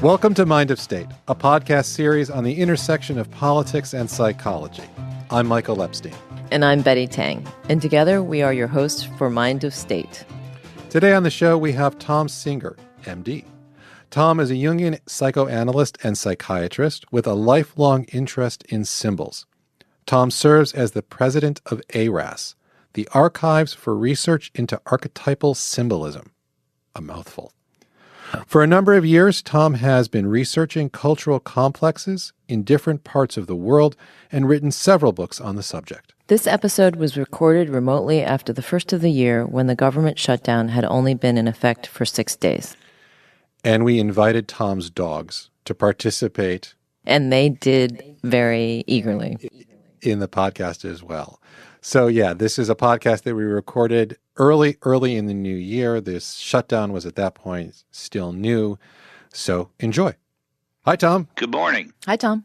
Welcome to Mind of State, a podcast series on the intersection of politics and psychology. I'm Michael Epstein. And I'm Betty Tang. And together we are your hosts for Mind of State. Today on the show, we have Tom Singer, MD. Tom is a Jungian psychoanalyst and psychiatrist with a lifelong interest in symbols. Tom serves as the president of ARAS, the Archives for Research into Archetypal Symbolism. A mouthful. For a number of years, Tom has been researching cultural complexes in different parts of the world and written several books on the subject. This episode was recorded remotely after the first of the year when the government shutdown had only been in effect for 6 days. And we invited Tom's dogs to participate. And they did very eagerly. In the podcast as well. So yeah, this is a podcast that we recorded early in the new year. This shutdown was at that point still new. So enjoy. Hi, Tom. Good morning. Hi, Tom.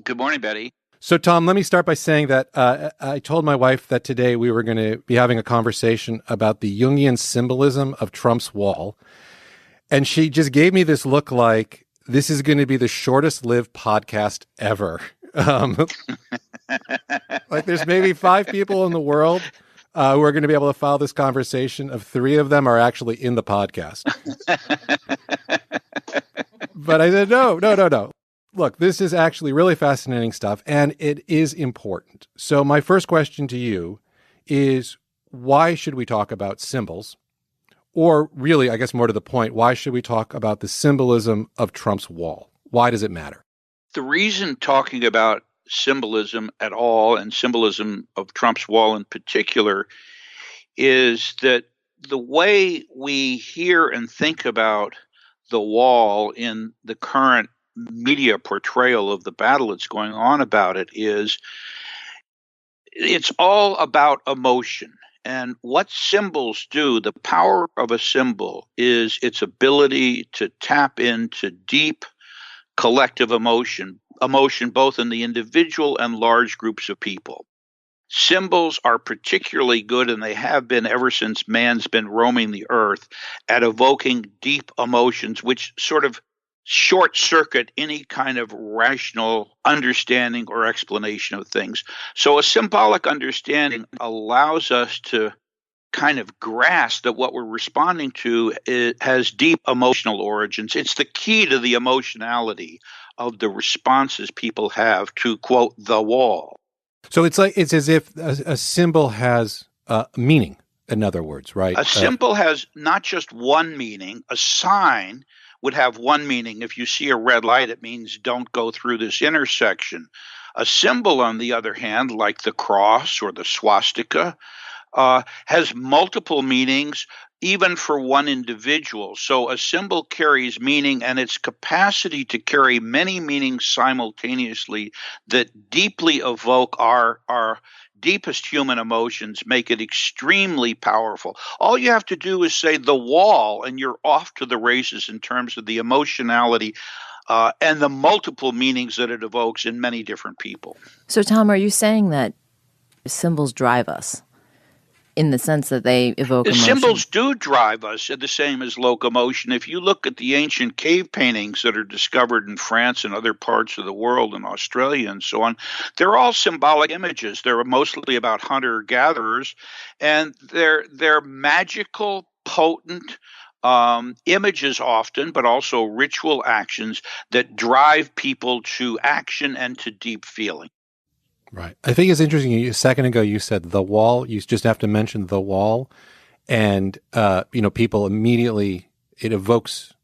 Good morning, Betty. So, Tom, let me start by saying that I told my wife that today we were going to be having a conversation about the Jungian symbolism of Trump's wall. And she just gave me this look like this is going to be the shortest lived podcast ever. Like there's maybe 5 people in the world who are going to be able to follow this conversation. Of 3 of them are actually in the podcast. But I said, no. Look, this is actually really fascinating stuff, and it is important. So my first question to you is, why should we talk about symbols? Or really, I guess more to the point, why should we talk about the symbolism of Trump's wall? Why does it matter? The reason talking about symbolism at all, and symbolism of Trump's wall in particular, is that the way we hear and think about the wall in the current media portrayal of the battle that's going on about it is it's all about emotion. And what symbols do, the power of a symbol is its ability to tap into deep collective emotion both in the individual and large groups of people. Symbols are particularly good, and they have been ever since man's been roaming the earth, at evoking deep emotions, which sort of short-circuit any kind of rational understanding or explanation of things. So a symbolic understanding allows us to kind of grasp that what we're responding to has deep emotional origins. It's the key to the emotionality of the responses people have to, quote, the wall. So it's as if a symbol has meaning, in other words, right? A symbol has not just one meaning. A sign would have one meaning. If you see a red light, it means don't go through this intersection. A symbol, on the other hand, like the cross or the swastika, has multiple meanings, even for one individual. So a symbol carries meaning, and its capacity to carry many meanings simultaneously that deeply evoke our deepest human emotions make it extremely powerful. All you have to do is say the wall, and you're off to the races in terms of the emotionality and the multiple meanings that it evokes in many different people. So, Tom, are you saying that symbols drive us in the sense that they evoke emotion? Symbols do drive us, the same as locomotion. If you look at the ancient cave paintings that are discovered in France and other parts of the world, in Australia and so on, they're all symbolic images. They're mostly about hunter-gatherers, and they're magical, potent images often, but also ritual actions that drive people to action and to deep feeling. Right. I think it's interesting. A second ago, you said the wall. You just have to mention the wall, and people immediately, it evokes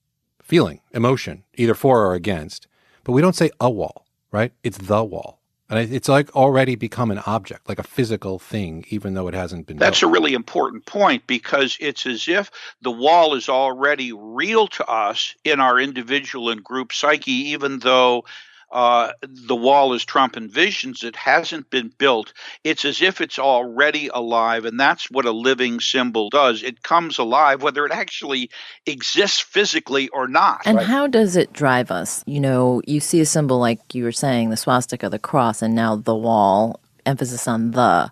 feeling, emotion, either for or against. But we don't say a wall, right? It's the wall, and it's like already become an object, like a physical thing, even though it hasn't been. That's built. a really important point, because it's as if the wall is already real to us in our individual and group psyche, even though the wall, as Trump envisions it, hasn't been built. It's as if it's already alive, and that's what a living symbol does. It comes alive, whether it actually exists physically or not. And how does it drive us? You see a symbol like you were saying, the swastika, the cross, and now the wall, emphasis on the.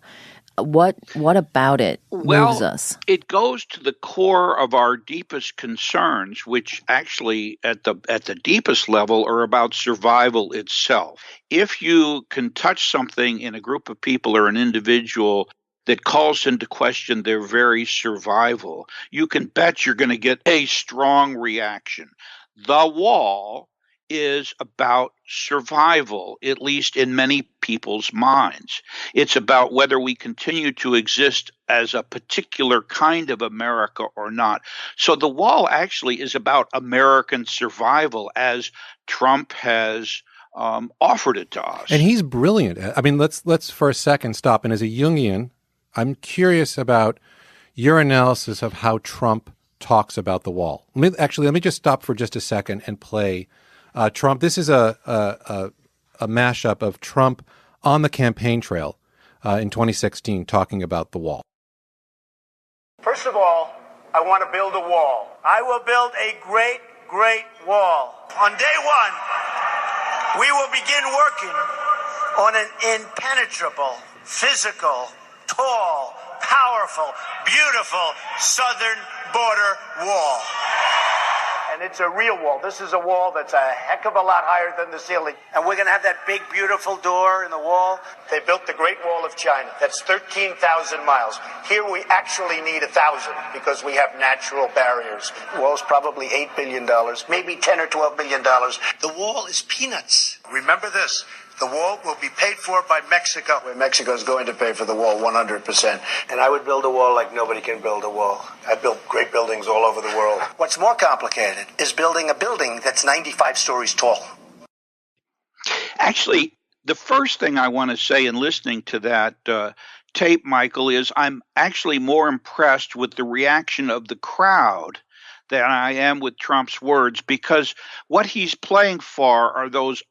What about it moves us? It goes to the core of our deepest concerns, which actually at the deepest level are about survival itself. If you can touch something in a group of people or an individual that calls into question their very survival, you can bet you're going to get a strong reaction. The wall is about survival, at least in many people's minds. It's about whether we continue to exist as a particular kind of America or not. So the wall actually is about American survival as Trump has offered it to us. And he's brilliant. I mean, let's for a second stop. And as a Jungian, I'm curious about your analysis of how Trump talks about the wall. Let me just stop for just a second and play Trump. This is a mashup of Trump on the campaign trail in 2016 talking about the wall. First of all, I want to build a wall. I will build a great, great wall. On day one, we will begin working on an impenetrable, physical, tall, powerful, beautiful southern border wall. And it's a real wall. This is a wall that's a heck of a lot higher than the ceiling. And we're going to have that big, beautiful door in the wall. They built the Great Wall of China. That's 13,000 miles. Here we actually need 1,000 because we have natural barriers. The wall's probably $8 billion, maybe $10 or $12 billion. The wall is peanuts. Remember this. The wall will be paid for by Mexico. Mexico is going to pay for the wall 100%. And I would build a wall like nobody can build a wall. I built great buildings all over the world. What's more complicated is building a building that's 95 stories tall. Actually, the first thing I want to say in listening to that tape, Michael, is I'm actually more impressed with the reaction of the crowd than I am with Trump's words, because what he's playing for are those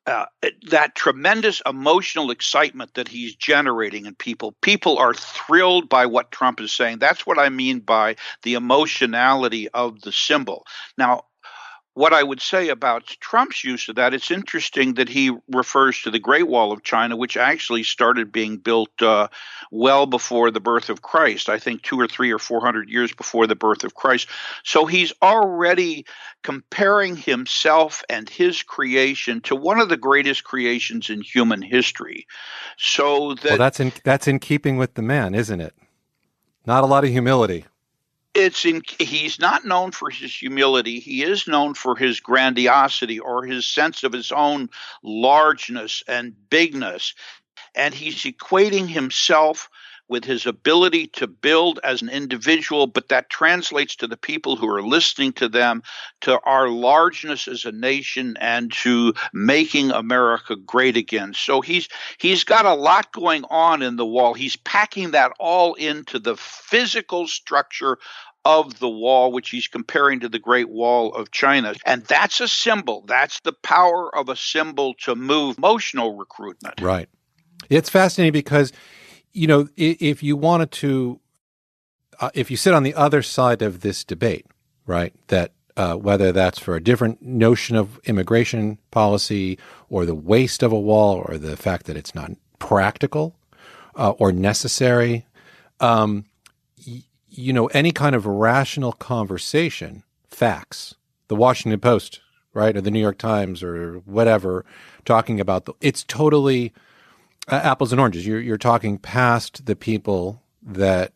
that tremendous emotional excitement that he's generating in people. People are thrilled by what Trump is saying. That's what I mean by the emotionality of the symbol. Now, what I would say about Trump's use of that, it's interesting that he refers to the Great Wall of China, which actually started being built well before the birth of Christ, I think 200 or 300 or 400 years before the birth of Christ. So he's already comparing himself and his creation to one of the greatest creations in human history. So that, well, that's in keeping with the man, isn't it? Not a lot of humility. He's not known for his humility. He is known for his grandiosity or his sense of his own largeness and bigness. And he's equating himself with his ability to build as an individual, but that translates to the people who are listening to them, to our largeness as a nation and to making America great again. So he's got a lot going on in the wall. He's packing that all into the physical structure of the wall, which he's comparing to the Great Wall of China. And that's a symbol. That's the power of a symbol to move emotional recruitment. Right. It's fascinating because, you know, if you wanted to, if you sit on the other side of this debate, right, that whether that's for a different notion of immigration policy or the waste of a wall or the fact that it's not practical or necessary, you know, any kind of rational conversation, facts, the Washington Post, right, or the New York Times or whatever, talking about it's totally apples and oranges. You're talking past the people that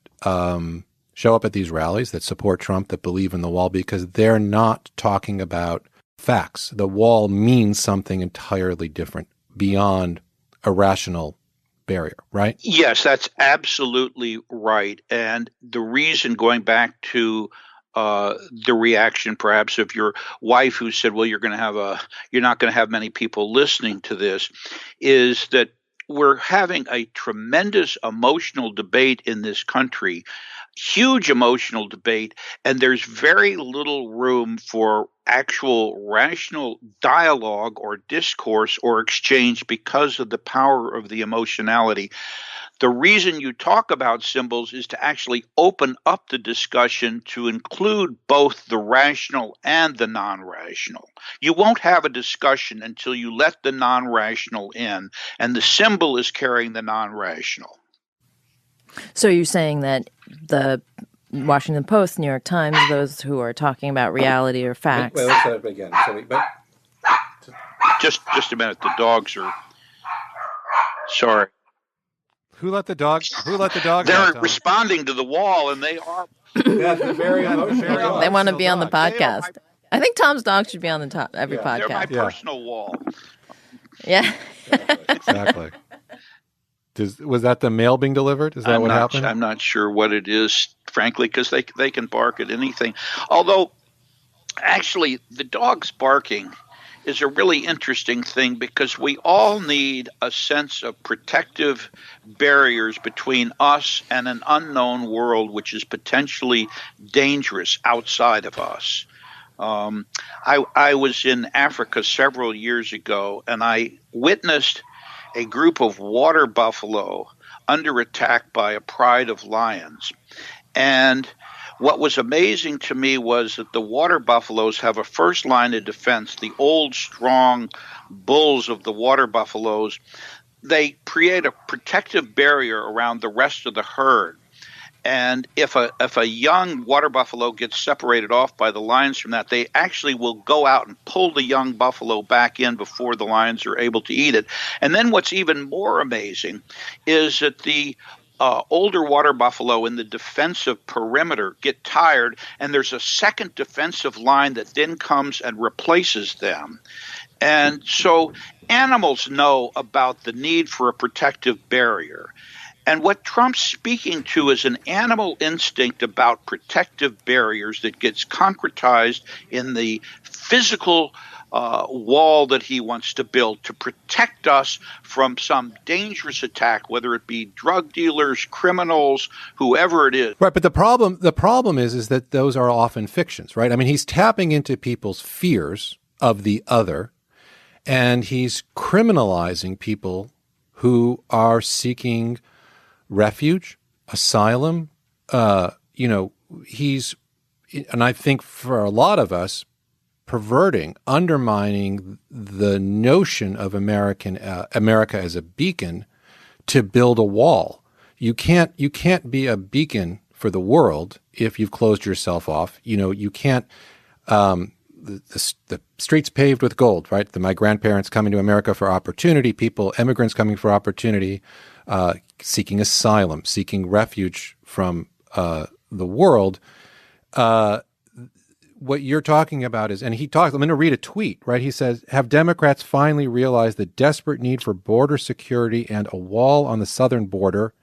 show up at these rallies, that support Trump, that believe in the wall, because they're not talking about facts. The wall means something entirely different beyond a rational barrier, right? Yes, that's absolutely right. And the reason, going back to the reaction perhaps of your wife who said, well, you're not going to have many people listening to this, is that we're having a tremendous emotional debate in this country, huge emotional debate, and there's very little room for actual rational dialogue or discourse or exchange because of the power of the emotionality. The reason you talk about symbols is to actually open up the discussion to include both the rational and the non-rational. You won't have a discussion until you let the non-rational in, and the symbol is carrying the non-rational. So you're saying that the Washington Post, New York Times, those who are talking about reality or facts. Wait, let's start up again. Just a minute. The dogs are. Sorry. Who let the dogs They're out, Tom? responding to the wall, and they are. Yeah, they're very emotional. They want to be on the podcast. I think Tom's dog should be on the top every podcast. They're my personal wall. Yeah. Exactly. Was that the mail being delivered? Is that what happened? I'm not sure what it is, frankly, because they can bark at anything. Although, actually, the dog's barking is a really interesting thing because we all need a sense of protective barriers between us and an unknown world which is potentially dangerous outside of us. I was in Africa several years ago, and I witnessed a group of water buffalo under attack by a pride of lions. And what was amazing to me was that the water buffaloes have a first line of defense. The old, strong bulls of the water buffaloes, they create a protective barrier around the rest of the herd. And if a young water buffalo gets separated off by the lions from that, they actually will go out and pull the young buffalo back in before the lions are able to eat it. And then what's even more amazing is that the older water buffalo in the defensive perimeter get tired, and there's a second defensive line that then comes and replaces them. And so animals know about the need for a protective barrier. And what Trump's speaking to is an animal instinct about protective barriers that gets concretized in the physical wall that he wants to build to protect us from some dangerous attack, whether it be drug dealers, criminals, whoever it is. Right, but the problem is that those are often fictions, right? I mean, he's tapping into people's fears of the other, and he's criminalizing people who are seeking refuge, asylum. He's, and I think for a lot of us, perverting, undermining the notion of America as a beacon to build a wall. You can't be a beacon for the world if you've closed yourself off. You can't. The streets paved with gold, right? My grandparents coming to America for opportunity, immigrants coming for opportunity, seeking asylum, seeking refuge from the world. What you're talking about is, and I'm going to read a tweet, right? He says, have Democrats finally realized the desperate need for border security and a wall on the southern border,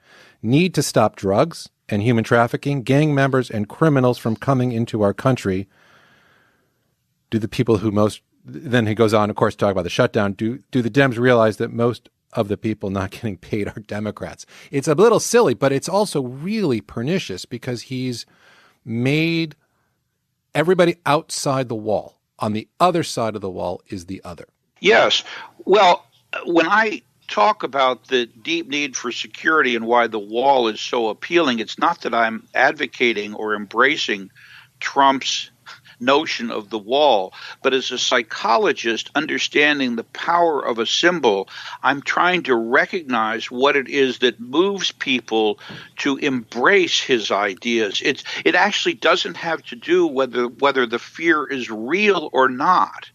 need to stop drugs and human trafficking, gang members and criminals from coming into our country? Do the people who most, then he goes on, of course, to talk about the shutdown. Do the Dems realize that most of the people not getting paid are Democrats? It's a little silly, but it's also really pernicious because he's made everybody outside the wall. On the other side of the wall is the other. Yes. Well, when I talk about the deep need for security and why the wall is so appealing, it's not that I'm advocating or embracing Trump's notion of the wall, but as a psychologist understanding the power of a symbol, I'm trying to recognize what it is that moves people to embrace his ideas. It actually doesn't have to do whether the fear is real or not.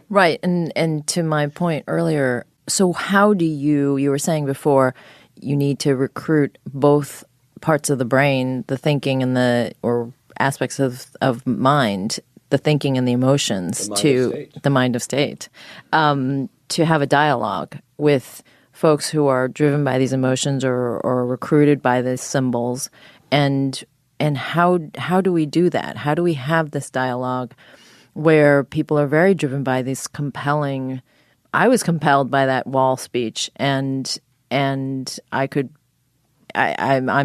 Right. And to my point earlier, so how do you were saying before, you need to recruit both parts of the brain, the thinking and or aspects of mind, the thinking and the emotions, the mind of state, to have a dialogue with folks who are driven by these emotions or recruited by these symbols. And how do we do that? How do we have this dialogue where people are very driven by these compelling? I was compelled by that wall speech, and I'm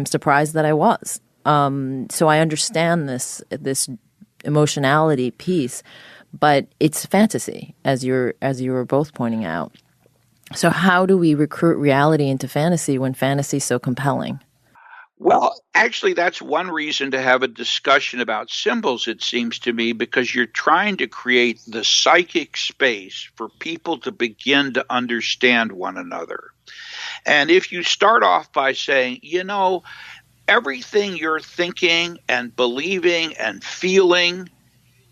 surprised that I was. So I understand this emotionality piece, but it's fantasy, as you were both pointing out. So how do we recruit reality into fantasy when fantasy is so compelling? Well, actually, that's one reason to have a discussion about symbols, it seems to me, because you're trying to create the psychic space for people to begin to understand one another. And if you start off by saying, everything you're thinking and believing and feeling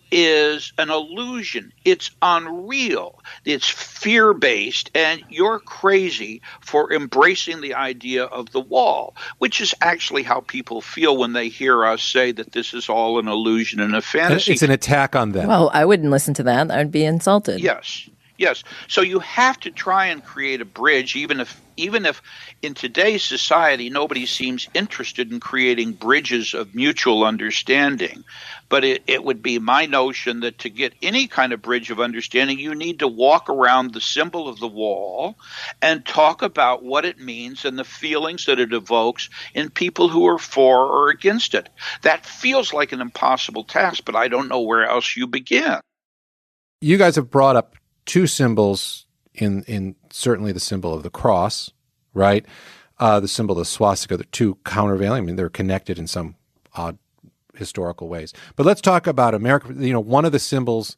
is an illusion. It's unreal. It's fear-based, and you're crazy for embracing the idea of the wall, which is actually how people feel when they hear us say that this is all an illusion and a fantasy. It's an attack on them. Well, I wouldn't listen to that. I'd be insulted. Yes. Yes. So you have to try and create a bridge, even if in today's society nobody seems interested in creating bridges of mutual understanding. But it would be my notion that to get any kind of bridge of understanding, you need to walk around the symbol of the wall and talk about what it means and the feelings that it evokes in people who are for or against it. That feels like an impossible task, but I don't know where else you begin. You guys have brought up two symbols in certainly the symbol of the cross, right? The symbol of the swastika, the two countervailing. I mean, they're connected in some odd historical ways. But let's talk about America. One of the symbols,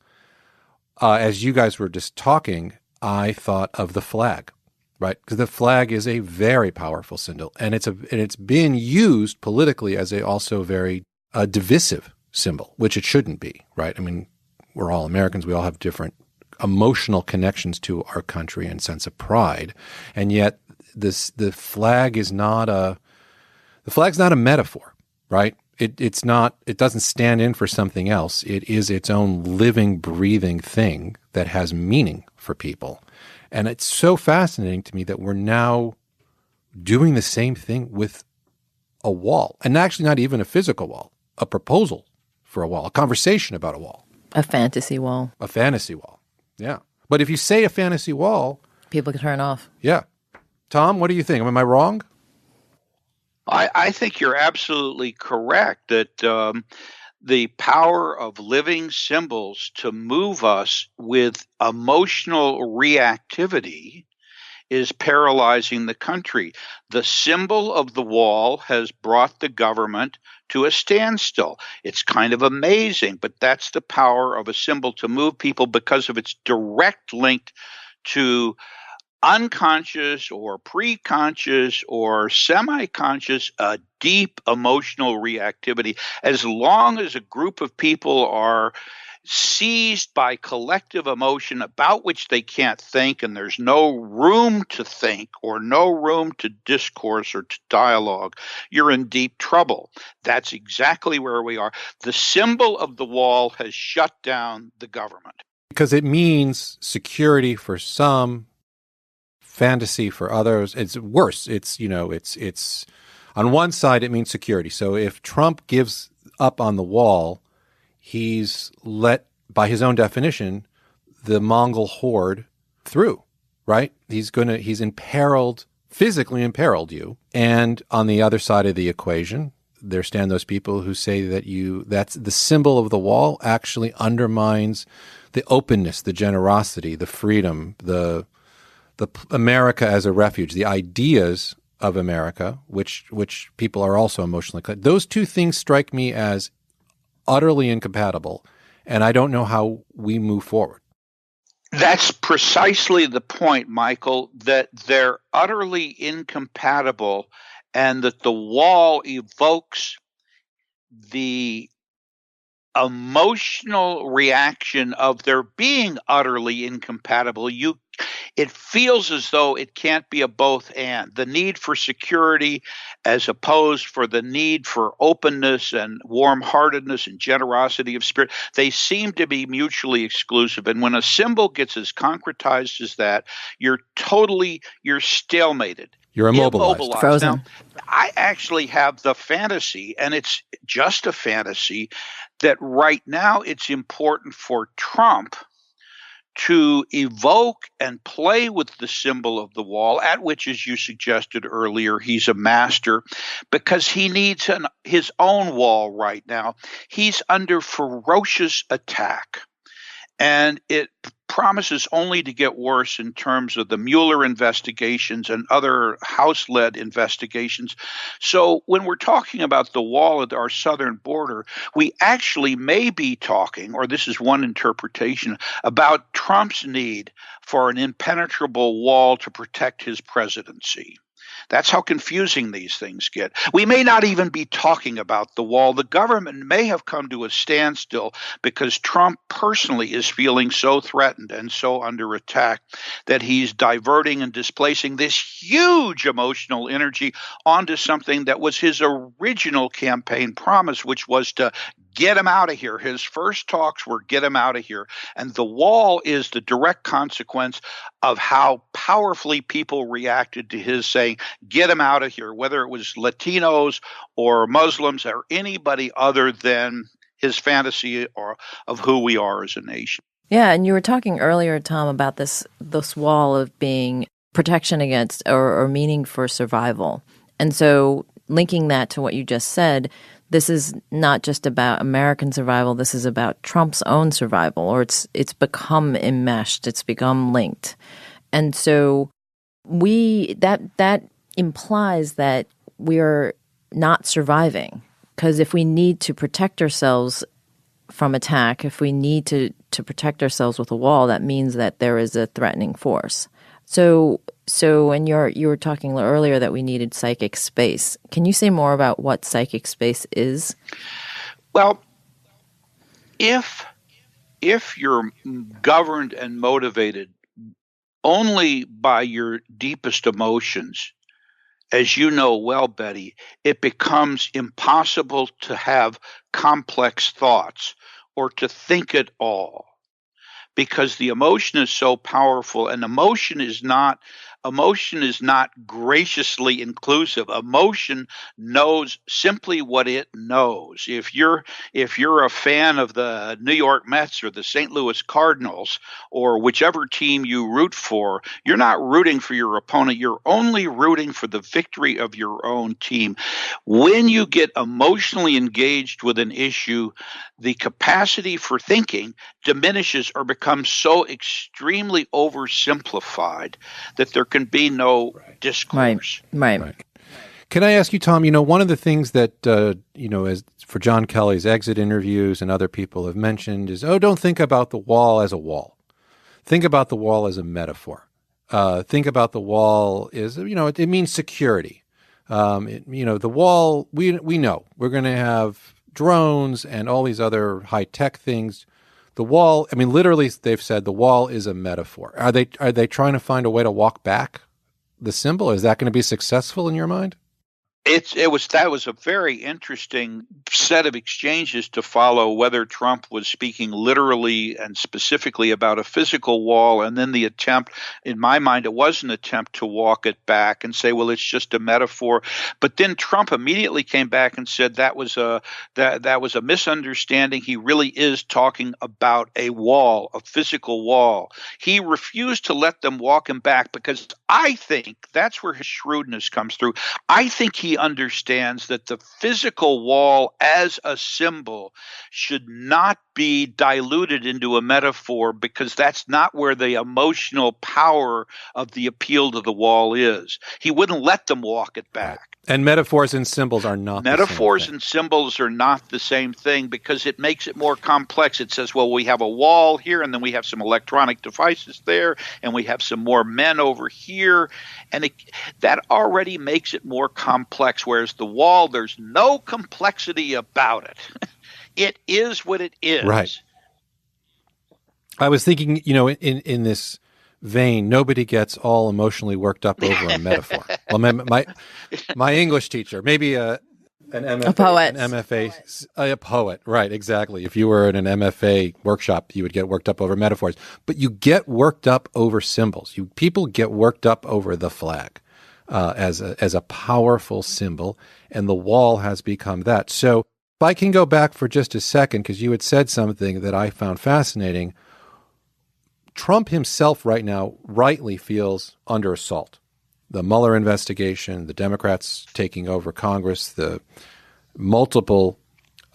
as you guys were just talking, I thought of the flag, right? Because the flag is a very powerful symbol, and it's been used politically as a also very divisive symbol, which it shouldn't be, right? I mean, we're all Americans. We all have different emotional connections to our country and sense of pride, and yet the flag is not a metaphor, right? It's not. It doesn't stand in for something else. It is its own living, breathing thing that has meaning for people, and it's so fascinating to me that we're now doing the same thing with a wall, and actually not even a physical wall, a proposal for a wall, a conversation about a wall, a fantasy wall, Yeah. But if you say a fantasy wall, people can turn off. Yeah. Tom, what do you think? Am I wrong? I think you're absolutely correct that the power of living symbols to move us with emotional reactivity is paralyzing the country. The symbol of the wall has brought the government to a standstill. It's kind of amazing, but that's the power of a symbol to move people because of its direct link to unconscious or pre-conscious or semi-conscious, deep emotional reactivity. As long as a group of people are seized by collective emotion about which they can't think, and there's no room to think or no room to discourse or to dialogue, you're in deep trouble. That's exactly where we are. The symbol of the wall has shut down the government. Because it means security for some, fantasy for others. It's worse. It's on one side it means security. So if Trump gives up on the wall, he's let, by his own definition, the Mongol horde through, right? He's physically imperiled you. And on the other side of the equation, there stand those people who say that's the symbol of the wall actually undermines the openness, the generosity, the freedom, the America as a refuge, the ideas of America, which people are also emotionally connected. Those two things strike me as utterly incompatible, and I don't know how we move forward. That's precisely the point, Michael, that they're utterly incompatible and that the wall evokes the emotional reaction of their being utterly incompatible. It feels as though it can't be a both and. The need for security as opposed for the need for openness and warm-heartedness and generosity of spirit, they seem to be mutually exclusive. And when a symbol gets as concretized as that, you're stalemated. You're immobilized. Frozen. Now, I actually have the fantasy, and it's just a fantasy, that right now it's important for Trump to evoke and play with the symbol of the wall, at which, as you suggested earlier, he's a master, because he needs his own wall right now. He's under ferocious attack, and it promises only to get worse in terms of the Mueller investigations and other House-led investigations. So when we're talking about the wall at our southern border, we actually may be talking, or this is one interpretation, about Trump's need for an impenetrable wall to protect his presidency. That's how confusing these things get. We may not even be talking about the wall. The government may have come to a standstill because Trump personally is feeling so threatened and so under attack that he's diverting and displacing this huge emotional energy onto something that was his original campaign promise, which was to get him out of here. His first talks were get him out of here. And the wall is the direct consequence of how powerfully people reacted to his saying, get him out of here, whether it was Latinos or Muslims or anybody other than his fantasy or of who we are as a nation. Yeah, and you were talking earlier, Tom, about this wall of being protection against or meaning for survival. And so linking that to what you just said, this is not just about American survival. This is about Trump's own survival, or it's become enmeshed. It's become linked, and so that implies that we're not surviving, because if we need to protect ourselves from attack, if we need to protect ourselves with a wall, that means that there is a threatening force. So and you were talking earlier that we needed psychic space. Can you say more about what psychic space is? Well, if you're governed and motivated only by your deepest emotions, as you know well, Betty, it becomes impossible to have complex thoughts or to think at all, because the emotion is so powerful, and emotion is not graciously inclusive. Emotion knows simply what it knows. If you're a fan of the New York Mets or the St. Louis Cardinals or whichever team you root for, you're not rooting for your opponent. You're only rooting for the victory of your own team. When you get emotionally engaged with an issue, the capacity for thinking diminishes or becomes so extremely oversimplified that there can be no discourse. Right. Can I ask you, Tom, one of the things that, as for John Kelly's exit interviews and other people have mentioned is, don't think about the wall as a wall. Think about the wall as a metaphor. Think about the wall as, it means security. The wall, we know we're going to have drones and all these other high-tech things. The wall, literally, they've said the wall is a metaphor. Are they trying to find a way to walk back the symbol? Is that going to be successful in your mind? That was a very interesting set of exchanges to follow, whether Trump was speaking literally and specifically about a physical wall, and then the attempt, in my mind, it was an attempt to walk it back and say, well, it's just a metaphor. But then Trump immediately came back and said that was a misunderstanding. He really is talking about a wall, a physical wall. He refused to let them walk him back because I think that's where his shrewdness comes through. I think he understands that the physical wall as a symbol should not be diluted into a metaphor, because that's not where the emotional power of the appeal to the wall is. He wouldn't let them walk it back. Right. And metaphors and symbols are not Metaphors and symbols are not the same thing, because it makes it more complex. It says, well, we have a wall here, and then we have some electronic devices there, and we have some more men over here. And that already makes it more complex, whereas the wall, there's no complexity about it. It is what it is. Right. I was thinking, in this vein, nobody gets all emotionally worked up over a metaphor. Well, my English teacher, maybe a poet. A poet, right, exactly. If you were in an MFA workshop, you would get worked up over metaphors. But you get worked up over symbols. People get worked up over the flag as a powerful symbol, and the wall has become that. So if I can go back for just a second, because you had said something that I found fascinating. Trump himself right now rightly feels under assault. The Mueller investigation, the Democrats taking over Congress, the multiple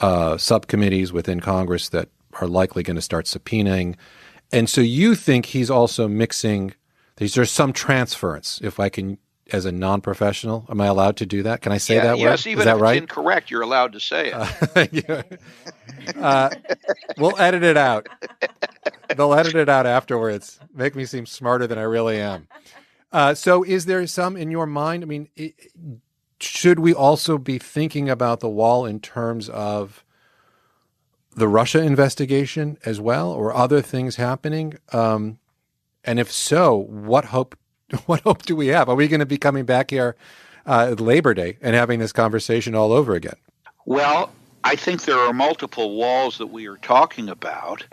subcommittees within Congress that are likely going to start subpoenaing. And so you think he's also mixing, there's some transference, if I can, as a non-professional. Am I allowed to do that? Can I say that word? Yes, even Is that if right? it's incorrect, you're allowed to say it. We'll edit it out. They'll edit it out afterwards. Make me seem smarter than I really am. So is there some in your mind? I mean, should we also be thinking about the wall in terms of the Russia investigation as well, or other things happening? And if so, what hope do we have? Are we going to be coming back here at Labor Day and having this conversation all over again? Well, I think there are multiple walls that we are talking about.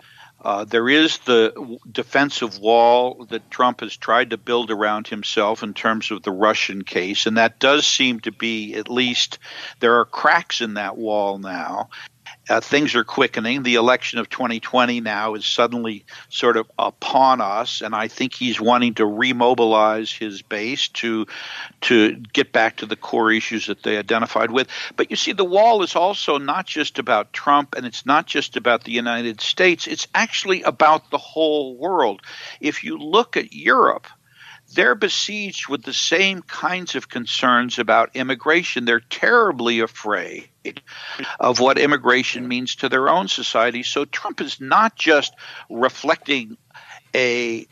There is the defensive wall that Trump has tried to build around himself in terms of the Russian case, and that does seem to be, at least there are cracks in that wall now. Things are quickening. The election of 2020 now is suddenly sort of upon us, and I think he's wanting to remobilize his base to get back to the core issues that they identified with. But you see, the wall is also not just about Trump, and it's not just about the United States. It's actually about the whole world. If you look at Europe, they're besieged with the same kinds of concerns about immigration. They're terribly afraid of what immigration means to their own society. So Trump is not just reflecting a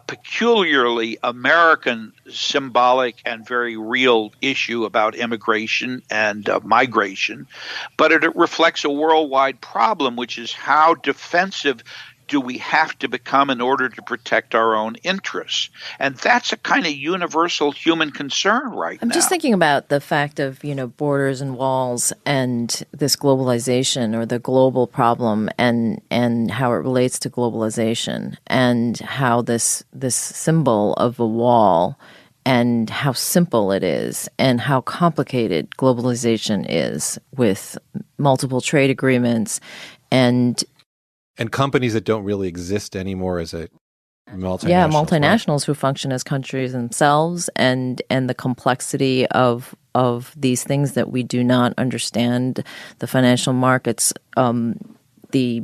peculiarly American symbolic and very real issue about immigration and migration, but it reflects a worldwide problem, which is how defensive do we have to become in order to protect our own interests? And that's a kind of universal human concern right now. I'm just thinking about the fact of, borders and walls and this globalization or the global problem and how it relates to globalization and how this symbol of a wall and how simple it is and how complicated globalization is with multiple trade agreements and companies that don't really exist anymore as a multinational. Yeah, multinationals who function as countries themselves, and the complexity of these things that we do not understand, the financial markets, the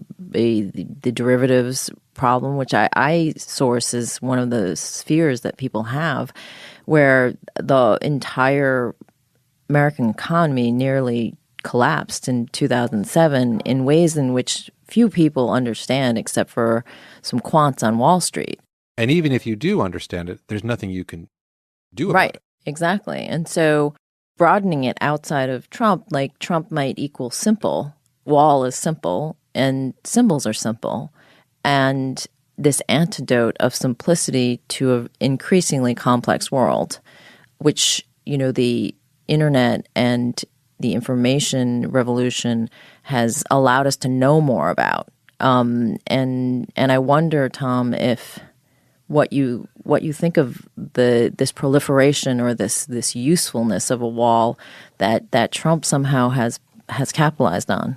derivatives problem, which I source as one of the spheres that people have, where the entire American economy nearly collapsed in 2007 in ways in which few people understand except for some quants on Wall Street. And even if you do understand it, there's nothing you can do about it. Right, exactly. And so broadening it outside of Trump, like Trump might equal simple, wall is simple, and symbols are simple. And this antidote of simplicity to an increasingly complex world, which, the internet and the information revolution has allowed us to know more about. And I wonder, Tom, if what you think of this proliferation or this usefulness of a wall that Trump somehow has capitalized on.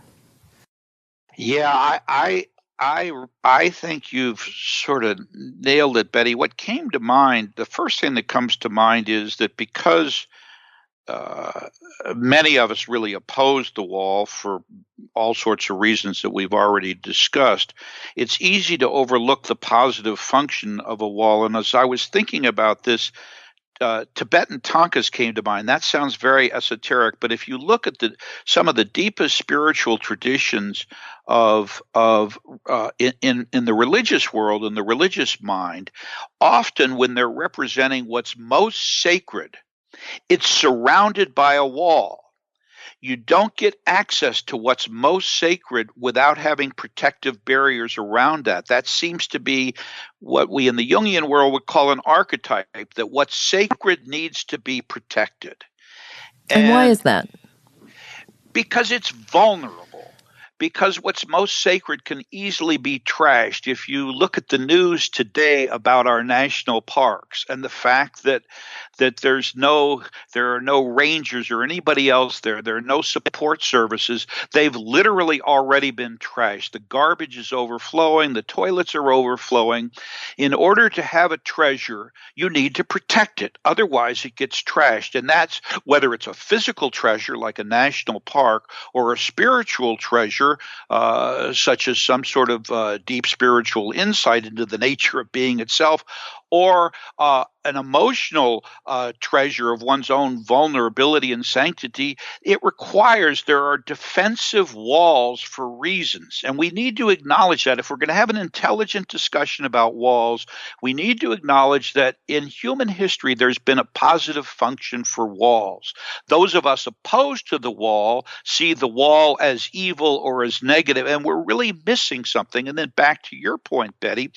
Yeah, I think you've sort of nailed it, Betty. What came to mind, the first thing that comes to mind is that because many of us really oppose the wall for all sorts of reasons that we've already discussed, it's easy to overlook the positive function of a wall. And as I was thinking about this, Tibetan tankas came to mind. That sounds very esoteric, but if you look at some of the deepest spiritual traditions in the religious world, in the religious mind, often when they're representing what's most sacred, it's surrounded by a wall. You don't get access to what's most sacred without having protective barriers around that. That seems to be what we in the Jungian world would call an archetype, that what's sacred needs to be protected. And why is that? Because it's vulnerable. Because what's most sacred can easily be trashed. If you look at the news today about our national parks and the fact that there are no rangers or anybody else there are no support services, they've literally already been trashed. The garbage is overflowing, the toilets are overflowing. In order to have a treasure, you need to protect it. Otherwise, it gets trashed. And that's whether it's a physical treasure like a national park or a spiritual treasure, such as some sort of deep spiritual insight into the nature of being itself, or an emotional treasure of one's own vulnerability and sanctity, it requires there are defensive walls for reasons. And we need to acknowledge that. If we're going to have an intelligent discussion about walls, we need to acknowledge that in human history, there's been a positive function for walls. Those of us opposed to the wall see the wall as evil or as negative, and we're really missing something. And then back to your point, Betty,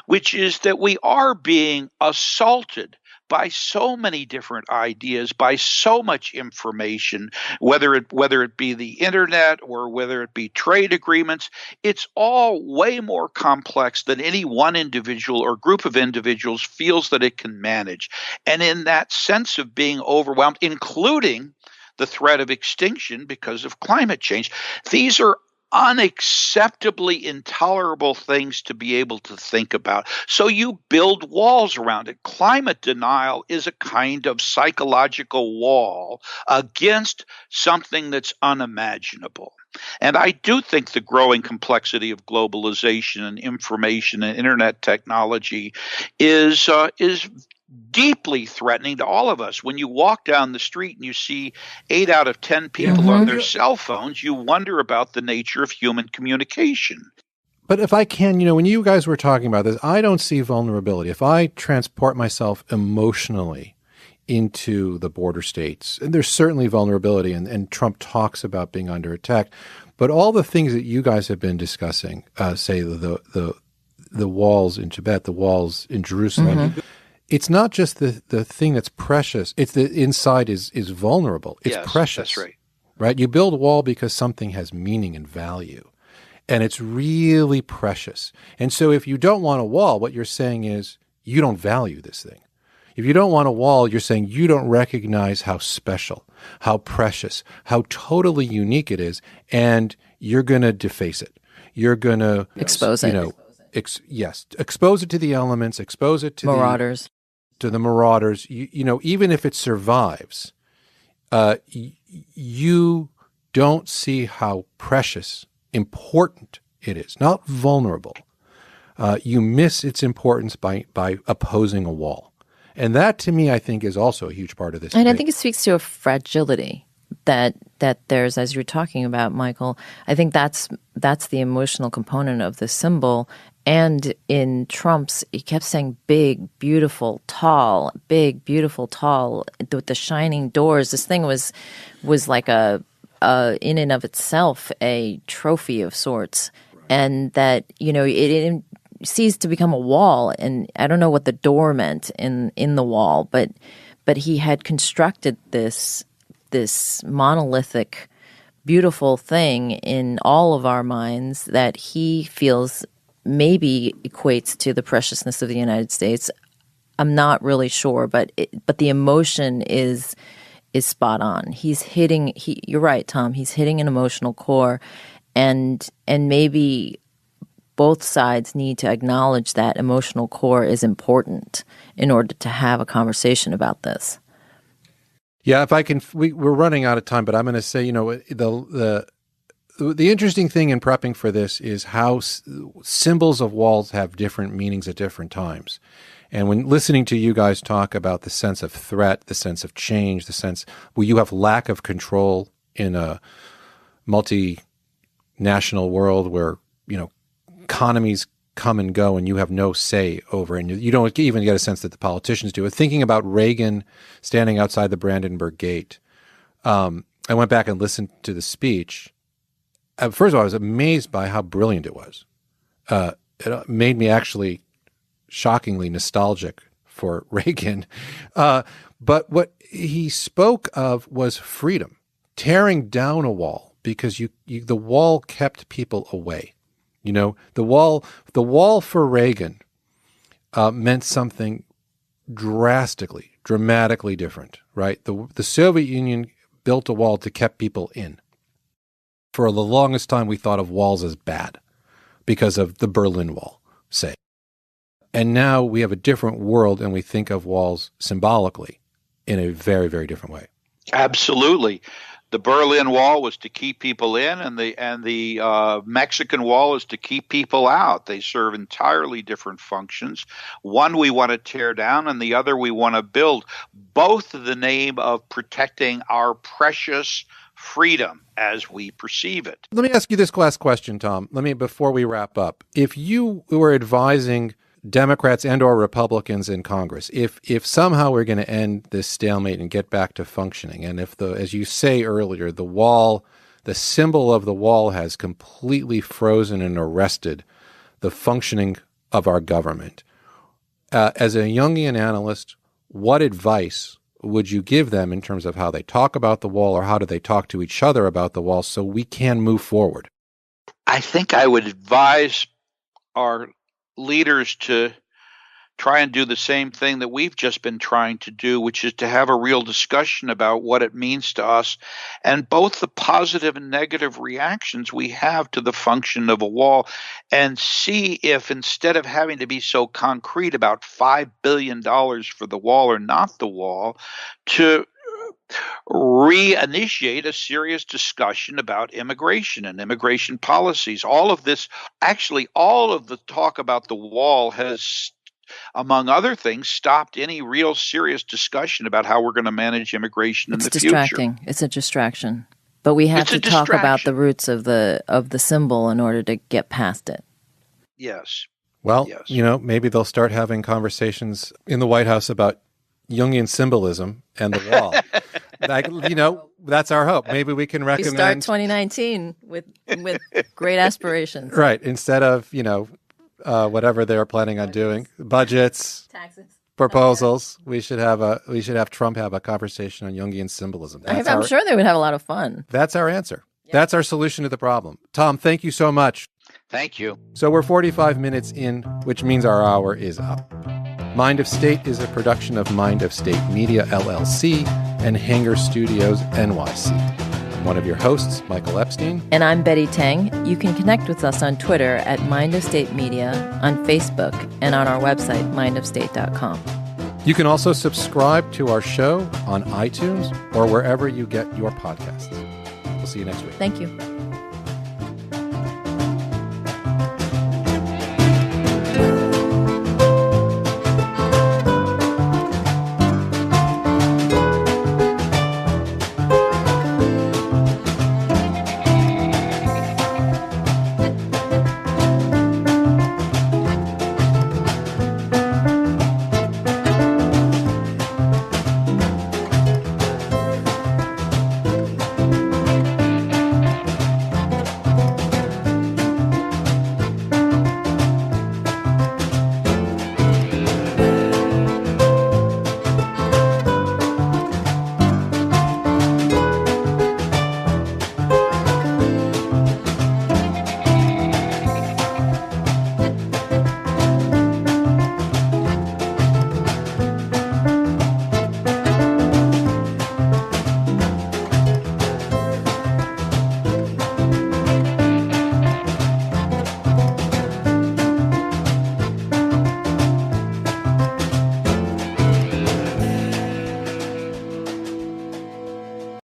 which is that we are being assaulted by so many different ideas, by so much information, whether it be the internet or whether it be trade agreements. It's all way more complex than any one individual or group of individuals feels that it can manage. And in that sense of being overwhelmed, including the threat of extinction because of climate change, these are unacceptably intolerable things to be able to think about. So you build walls around it. Climate denial is a kind of psychological wall against something that's unimaginable. And I do think the growing complexity of globalization and information and internet technology is deeply threatening to all of us. When you walk down the street and you see 8 out of 10 people on their cell phones, you wonder about the nature of human communication. But if I can, when you guys were talking about this, I don't see vulnerability. If I transport myself emotionally into the border states, and there's certainly vulnerability, and Trump talks about being under attack, but all the things that you guys have been discussing, say the walls in Tibet, the walls in Jerusalem, it's not just the thing that's precious. It's the inside is vulnerable. It's precious. That's right. Right? You build a wall because something has meaning and value, and it's really precious. And so if you don't want a wall, what you're saying is you don't value this thing. If you don't want a wall, you're saying you don't recognize how special, how precious, how totally unique it is, and you're going to deface it. You're going to expose it. Expose it to the elements, expose it to marauders. To the marauders. Even if it survives, you don't see how precious, important it is, not vulnerable. You miss its importance by opposing a wall. And that, to me, I think, is also a huge part of this And debate. I think it speaks to a fragility that there's, as you're talking about, Michael. I think that's the emotional component of the symbol. And in Trump's, he kept saying big, beautiful, tall, big, beautiful, tall, with the shining doors. This thing was like in and of itself a trophy of sorts. And that, it ceased to become a wall. And I don't know what the door meant in the wall, but he had constructed this monolithic, beautiful thing in all of our minds that he feels maybe equates to the preciousness of the United States. I'm not really sure, but the emotion is spot on. You're right, Tom. He's hitting an emotional core, and maybe both sides need to acknowledge that emotional core is important in order to have a about this. Yeah, if I can, we're running out of time, but I'm going to say, the interesting thing in prepping for this is how symbols of walls have different meanings at different times. And when listening to you guys talk about the sense of threat, the sense of change, the sense where you have lack of control in a multinational world where, economies come and go and you have no say over, and you don't even get a sense that the politicians do. Thinking about Reagan standing outside the Brandenburg Gate, I went back and listened to the speech. First of all, I was amazed by how brilliant it was. It made me actually shockingly nostalgic for Reagan. But what he spoke of was freedom, tearing down a wall because the wall kept people away. The wall for Reagan meant something dramatically different, right? The Soviet Union built a wall to keep people in. For the longest time, we thought of walls as bad because of the Berlin Wall, say. And now we have a different world, and we think of walls symbolically in a very, very different way. Absolutely. The Berlin Wall was to keep people in, and the Mexican Wall is to keep people out. They serve entirely different functions. One we want to tear down, and the other we want to build, both in the name of protecting our precious freedom as we perceive it. Let me ask you this last question, Tom. Before we wrap up, if you were advising Democrats and or Republicans in Congress, if somehow we're going to end this stalemate and get back to functioning, and if as you say earlier, the wall, the symbol of the wall has completely frozen and arrested the functioning of our government, as a Jungian analyst, what advice would you give them in terms of how they talk about the wall, or how do they talk to each other about the wall, so we can move forward? I think I would advise our leaders to try and do the same thing that we've just been trying to do, which is to have a real discussion about what it means to us, and both the positive and negative reactions we have to the function of a wall, and see if, instead of having to be so concrete about $5 billion for the wall or not the wall, to reinitiate a serious discussion about immigration and immigration policies. All of this, actually, all of the talk about the wall has, among other things, stopped any real serious discussion about how we're going to manage immigration in the future. It's distracting. It's a distraction. But we have to talk about the roots of the symbol in order to get past it. Yes. Well, maybe they'll start having conversations in the White House about Jungian symbolism and the wall. That's our hope. Maybe we can recommend. We start 2019 with great aspirations. Right. Instead of, whatever they're planning on doing, budgets, taxes, proposals, we should have Trump have a conversation on Jungian symbolism. I'm sure they would have a lot of fun. That's our answer. Yep. That's our solution to the problem. Tom, thank you so much. Thank you. So we're 45 minutes in, which means our hour is up. Mind of State is a production of Mind of State Media, LLC, and Hanger Studios, NYC. I'm one of your hosts, Michael Epstein. And I'm Betty Tang. You can connect with us on Twitter at Mind of State Media, on Facebook, and on our website, mindofstate.com. You can also subscribe to our show on iTunes or wherever you get your podcasts. We'll see you next week. Thank you.